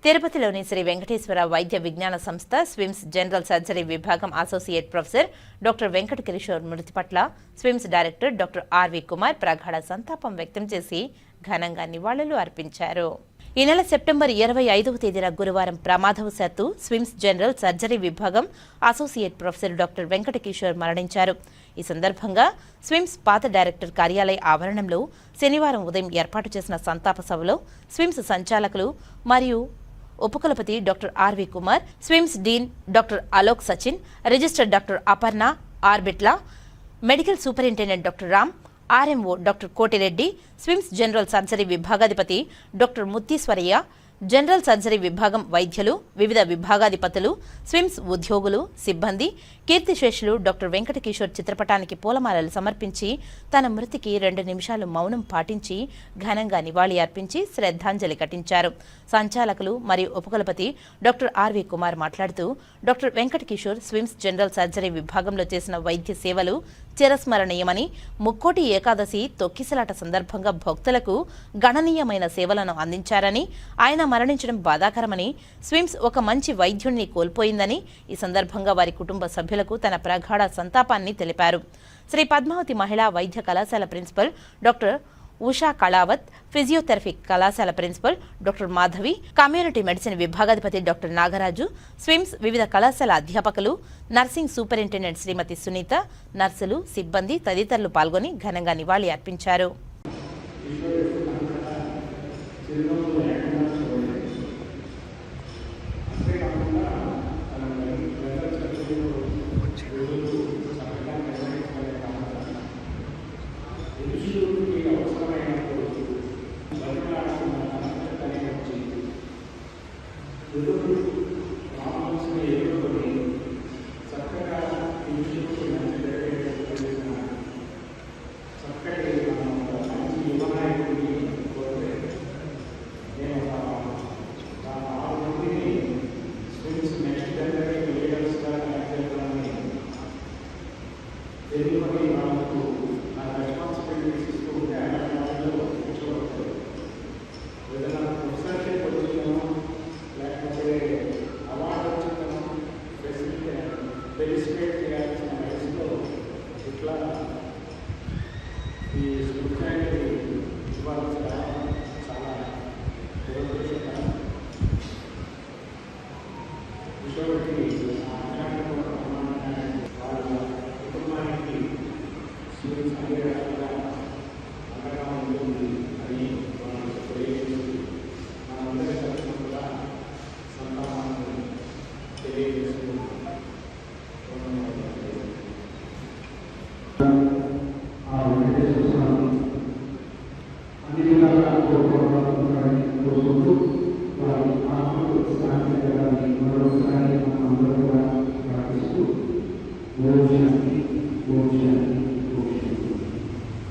తిరుపతిలోని శ్రీ వెంకటేశ్వర వైద్య విజ్ఞాన సంస్థ స్విమ్స్ జనరల్ సర్జరీ విభాగం associate professor doctor Venkata Kishore మృతి పట్ల SVIMS director doctor RV Kumar ప్రగాఢ సంతాపం వ్యక్తం చేసి ఘనంగా నివాళులు అర్పించారు. ఈ నెల సెప్టెంబర్ 25వ తేదీన గురువారం ప్రమాదవశాత్తు స్విమ్స్ జనరల్ సర్జరీ విభాగం associate professor doctor Venkata Kishore మరణించారు. ఈ సందర్భంగా స్విమ్స్ పాత డైరెక్టర్ కార్యాలయ ఆవరణంలో శనివారం ఉదయం ఏర్పాటు చేసిన సంతాప సభలో స్విమ్స్ సంచాలకులు మరియు ఉపకులపతి doctor RV Kumar, SVIMS dean doctor Alok Sachin, register doctor Aparna ఆర్బిట్లా, medical superintendent doctor Ram, RMO doctor Kotireddy, SVIMS general surgery విభాగాధిపతి డాక్టర్ ముత్తీశ్వరయ్య, జనరల్ సర్జరీ విభాగం వైద్యులు, వివిధ విభాగాధిపతులు, స్విమ్స్ ఉద్యోగులు, సిబ్బంది, కీర్తిశేషులు డాక్టర్ వెంకట కిషోర్ చిత్రపటానికి పూలమాలలు సమర్పించి తన మృతికి 2 నిమిషాలు మౌనం పాటించి ఘనంగా నివాళి అర్పించి శ్రద్ధాంజలి ఘటించారు. సంచాలకులు మరియు ఉపకులపతి డాక్టర్ ఆర్వి కుమార్ మాట్లాడుతూ doctor Venkata Kishore SVIMS general surgery విభాగంలో చేసిన వైద్య సేవలు చిరస్మరణీయమని, ముక్కోటి ఏకాదశి తొక్కిసలాట సందర్భంగా భక్తులకు గణనీయమైన సేవలను అందించారని, ఆయన మరణించడం బాధాకరమని, స్విమ్స్ ఒక మంచి వైద్యుడిని కోల్పోయిందని ఈ సందర్భంగా వారి కుటుంబ సభ్యులకు తన ప్రగాఢ సంతాపాన్ని తెలిపారు. శ్రీ పద్మావతి మహిళా వైద్య కళాశాల principal doctor Usha Kalavath, physiotherapy కళాశాల principal doctor Madhavi, community medicine విభాగాధిపతి డాక్టర్ నాగరాజు, స్విమ్స్ వివిధ కళాశాల అధ్యాపకులు, నర్సింగ్ సూపరింటెండెంట్ శ్రీమతి సునీత, నర్సులు, సిబ్బంది తదితరులు పాల్గొని ఘనంగా నివాళి అర్పించారు. Untuk